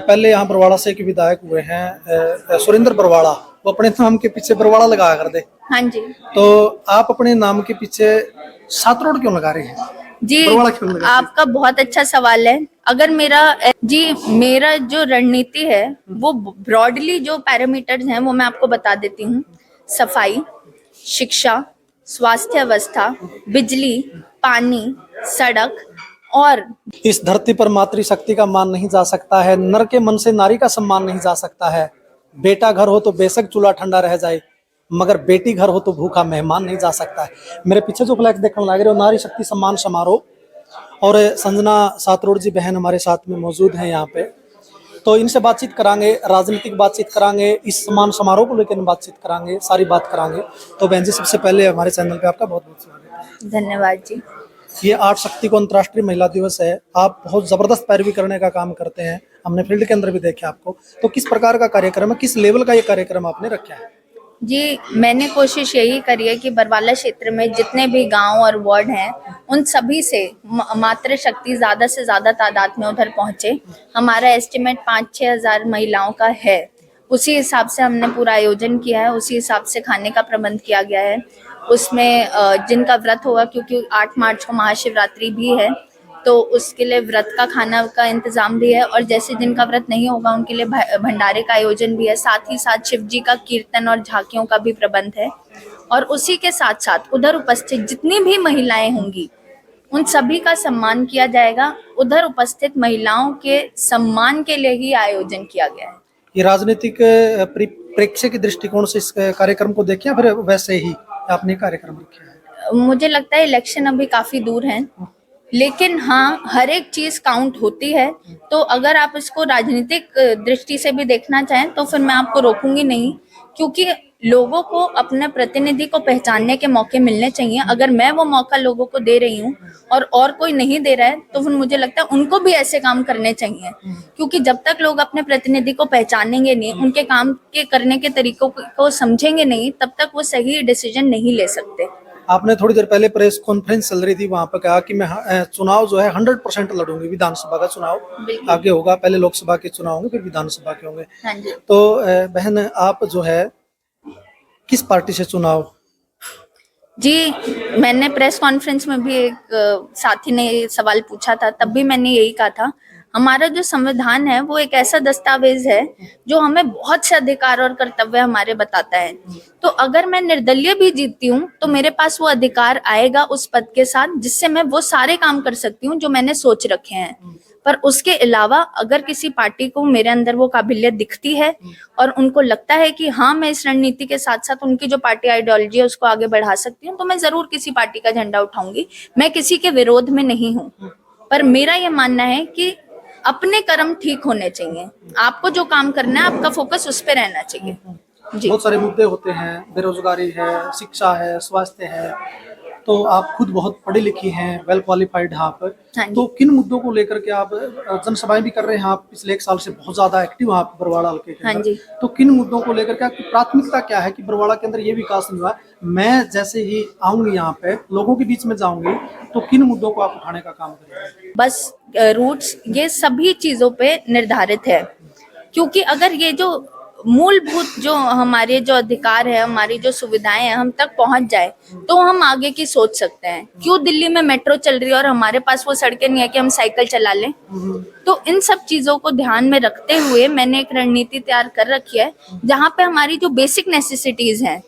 पहले यहाँ बरवाड़ा से एक विधायक हुए हैं सुरेंद्र बरवाड़ा, वो अपने नाम के पीछे बरवाड़ा लगा कर दे। हाँ जी। तो आप अपने नाम के पीछे सातरोड क्यों लगा रहे हैं? जी, बरवाड़ा क्यों लगा? आपका बहुत अच्छा सवाल है। अगर मेरा जो रणनीति है वो ब्रॉडली जो पैरामीटर्स हैं वो मैं आपको बता देती हूँ। सफाई, शिक्षा, स्वास्थ्य अवस्था, बिजली, पानी, सड़क और इस धरती पर मातृशक्ति का मान नहीं जा सकता है, नर के मन से नारी का सम्मान नहीं जा सकता है। बेटा घर हो तो बेशक चूल्हा ठंडा रह जाए, मगर बेटी घर हो तो भूखा मेहमान नहीं जा सकता है। मेरे पीछे जो फ्लैग देखने लग रहे हो, नारी शक्ति सम्मान समारोह, और संजना सातरोड जी बहन हमारे साथ में मौजूद हैं यहाँ पे। तो इनसे बातचीत करांगे, राजनीतिक बातचीत करांगे, इस सम्मान समारोह को लेकर बातचीत करांगे, सारी बात करांगे। तो बहन जी, सबसे पहले हमारे चैनल पे आपका बहुत बहुत स्वागत है। धन्यवाद जी। ये 8 शक्ति को अंतर्राष्ट्रीय महिला दिवस है, आप बहुत जबरदस्त पैरवी करने का काम करते हैं, हमने फील्ड के अंदर भी देखा आपको। तो किस प्रकार का कार्यक्रम है, किस लेवल का ये कार्यक्रम आपने रखा है? जी, मैंने कोशिश यही करी है कि बरवाला क्षेत्र में जितने भी गांव और वार्ड हैं उन सभी से मातृशक्ति ज़्यादा से ज़्यादा तादाद में उधर पहुंचे। हमारा एस्टिमेट 5-6 हज़ार महिलाओं का है। उसी हिसाब से हमने पूरा आयोजन किया है, उसी हिसाब से खाने का प्रबंध किया गया है। उसमें जिनका व्रत होगा, क्योंकि 8 मार्च को महाशिवरात्रि भी है, तो उसके लिए व्रत का खाना का इंतजाम भी है। और जैसे जिनका व्रत नहीं होगा उनके लिए भंडारे का आयोजन भी है। साथ ही साथ शिव जी का कीर्तन और झांकियों का भी प्रबंध है। और उसी के साथ साथ उधर उपस्थित जितनी भी महिलाएं होंगी उन सभी का सम्मान किया जाएगा। उधर उपस्थित महिलाओं के सम्मान के लिए ही आयोजन किया गया है। ये राजनीतिक परिप्रेक्ष्य के दृष्टिकोण से इस कार्यक्रम को देखें, फिर वैसे ही आपने कार्यक्रम रखा है? मुझे लगता है इलेक्शन अभी काफी दूर है, लेकिन हाँ, हर एक चीज काउंट होती है। तो अगर आप इसको राजनीतिक दृष्टि से भी देखना चाहें तो फिर मैं आपको रोकूंगी नहीं, क्योंकि लोगों को अपने प्रतिनिधि को पहचानने के मौके मिलने चाहिए। अगर मैं वो मौका लोगों को दे रही हूँ और कोई नहीं दे रहा है तो फिर मुझे लगता है उनको भी ऐसे काम करने चाहिए, क्योंकि जब तक लोग अपने प्रतिनिधि को पहचानेंगे नहीं, उनके काम के करने के तरीकों को समझेंगे नहीं, तब तक वो सही डिसीजन नहीं ले सकते। आपने थोड़ी देर पहले प्रेस कॉन्फ्रेंस चल रही थी, वहां पर कहा कि मैं चुनाव जो है 100% लड़ूंगी। विधानसभा का चुनाव आगे होगा, पहले लोकसभा के चुनाव होंगे, फिर विधानसभा के होंगे। हाँ जी। तो बहन, आप जो है किस पार्टी से चुनाव? जी, मैंने प्रेस कॉन्फ्रेंस में भी एक साथी ने ये सवाल पूछा था, तब भी मैंने यही कहा था, हमारा जो संविधान है वो एक ऐसा दस्तावेज है जो हमें बहुत से अधिकार और कर्तव्य हमारे बताता है। तो अगर मैं निर्दलीय भी जीतती हूँ तो मेरे पास वो अधिकार आएगा उस पद के साथ, जिससे मैं वो सारे काम कर सकती हूँ जो मैंने सोच रखे हैं। पर उसके अलावा अगर किसी पार्टी को मेरे अंदर वो काबिलियत दिखती है और उनको लगता है कि हाँ, मैं इस रणनीति के साथ साथ उनकी जो पार्टी आइडियोलॉजी है उसको आगे बढ़ा सकती हूँ, तो मैं जरूर किसी पार्टी का झंडा उठाऊंगी। मैं किसी के विरोध में नहीं हूँ, पर मेरा ये मानना है कि अपने कर्म ठीक होने चाहिए। आपको जो काम करना है आपका फोकस उस पर रहना चाहिए। जी। बहुत सारे मुद्दे होते हैं, बेरोजगारी है, शिक्षा है, स्वास्थ्य है। तो आप खुद बहुत पढ़ी लिखी हैं, वेल क्वालिफाइड हैं आप। हाँ तो किन मुद्दों को लेकर के आप जनसभाएं भी कर रहे हैं? आप पिछले 1 साल से बहुत ज्यादा एक्टिव हैं आप बरवाड़ा हल्के के हाँ अंदर। जी। तो किन मुद्दों को लेकर के आपकी प्राथमिकता क्या है कि बरवाड़ा के अंदर ये विकास नहीं हुआ? मैं जैसे ही आऊंगी यहाँ पे, लोगों के बीच में जाऊंगी, तो किन मुद्दों को आप उठाने का काम करेंगे? बस रूट्स ये सभी चीजों पे निर्धारित है, क्योंकि अगर ये जो मूलभूत जो हमारे जो अधिकार है, हमारी जो सुविधाएं हैं, हम तक पहुंच जाए तो हम आगे की सोच सकते हैं। क्यों दिल्ली में मेट्रो चल रही है और हमारे पास वो सड़कें नहीं है कि हम साइकिल चला लें? तो इन सब चीजों को ध्यान में रखते हुए मैंने एक रणनीति तैयार कर रखी है, जहाँ पे हमारी जो बेसिक नेसेसिटीज हैं,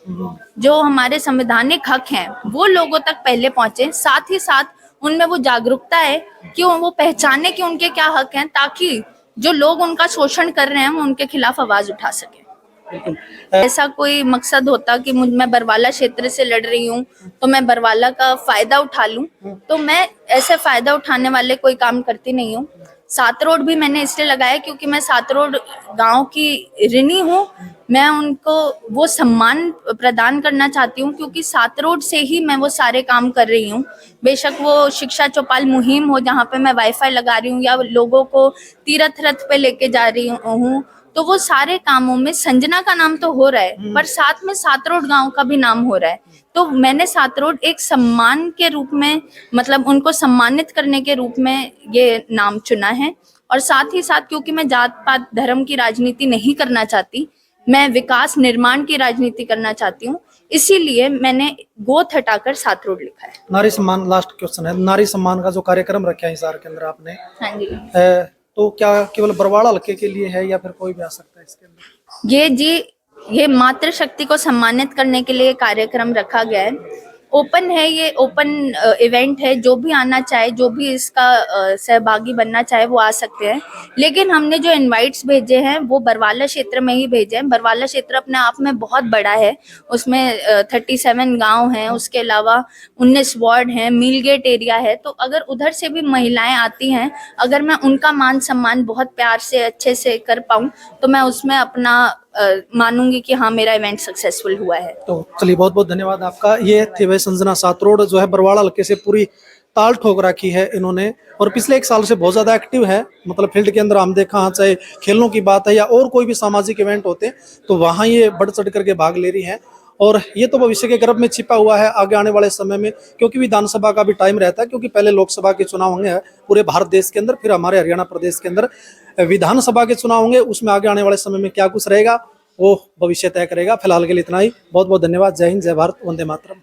जो हमारे संवैधानिक हक हैं, वो लोगों तक पहले पहुंचे। साथ ही साथ उनमें वो जागरूकता है कि वो पहचाने कि उनके क्या हक हैं, ताकि जो लोग उनका शोषण कर रहे हैं वो उनके खिलाफ आवाज उठा सके। ऐसा कोई मकसद होता कि मैं बरवाला क्षेत्र से लड़ रही हूँ तो मैं बरवाला का फायदा उठा लूं, तो मैं ऐसे फायदा उठाने वाले कोई काम करती नहीं हूँ। सातरोड भी मैंने इसलिए लगाया क्योंकि मैं सातरोड गांव की ऋणी हूँ। मैं उनको वो सम्मान प्रदान करना चाहती हूँ, क्योंकि सातरोड से ही मैं वो सारे काम कर रही हूँ। बेशक वो शिक्षा चौपाल मुहिम हो जहाँ पे मैं वाईफाई लगा रही हूँ, या लोगों को तीर्थ रथ पे लेके जा रही हूँ, तो वो सारे कामों में संजना का नाम तो हो रहा है, पर साथ में सातरोड गांव का भी नाम हो रहा है। तो मैंने सातरोड एक सम्मान के रूप में, मतलब उनको सम्मानित करने के रूप में ये नाम चुना है। और साथ ही साथ क्योंकि मैं जात पात धर्म की राजनीति नहीं करना चाहती, मैं विकास निर्माण की राजनीति करना चाहती हूँ, इसीलिए मैंने गोथ हटाकर सात रोड लिखा है। नारी सम्मान, लास्ट क्वेश्चन है, नारी सम्मान का जो कार्यक्रम रखा है हिसार के अंदर आपने, हाँ जी, तो क्या केवल बरवाड़ा हल्के के लिए है या फिर कोई भी आ सकता है इसके अंदर? ये मातृशक्ति को सम्मानित करने के लिए कार्यक्रम रखा गया है। ओपन है, ये ओपन इवेंट है, जो भी आना चाहे, जो भी इसका सहभागी बनना चाहे वो आ सकते हैं। लेकिन हमने जो इनवाइट्स भेजे हैं वो बरवाला क्षेत्र में ही भेजे हैं। बरवाला क्षेत्र अपने आप में बहुत बड़ा है, उसमें 37 गांव हैं, उसके अलावा 19 वार्ड हैं, मील गेट एरिया है। तो अगर उधर से भी महिलाएं आती हैं, अगर मैं उनका मान सम्मान बहुत प्यार से अच्छे से कर पाऊँ तो मैं उसमें अपना मानूंगी कि हाँ मेरा इवेंट सक्सेसफुल हुआ है। तो चलिए, बहुत बहुत धन्यवाद आपका। ये थी वह संजना सातरोड जो है बरवाड़ा हल्के से पूरी ताल ठोक रखी है इन्होंने, और पिछले 1 साल से बहुत ज्यादा एक्टिव है। मतलब फील्ड के अंदर हम देखा, हाँ, चाहे खेलों की बात है या और कोई भी सामाजिक इवेंट होते हैं तो वहाँ ये बढ़ चढ़ करके भाग ले रही है। और ये तो भविष्य के गर्भ में छिपा हुआ है आगे आने वाले समय में, क्योंकि विधानसभा का भी टाइम रहता है, क्योंकि पहले लोकसभा के चुनाव होंगे पूरे भारत देश के अंदर, फिर हमारे हरियाणा प्रदेश के अंदर विधानसभा के चुनाव होंगे। उसमें आगे आने वाले समय में क्या कुछ रहेगा वो भविष्य तय करेगा। फिलहाल के लिए इतना ही। बहुत बहुत धन्यवाद। जय हिंद, जय भारत, वंदे मातरम।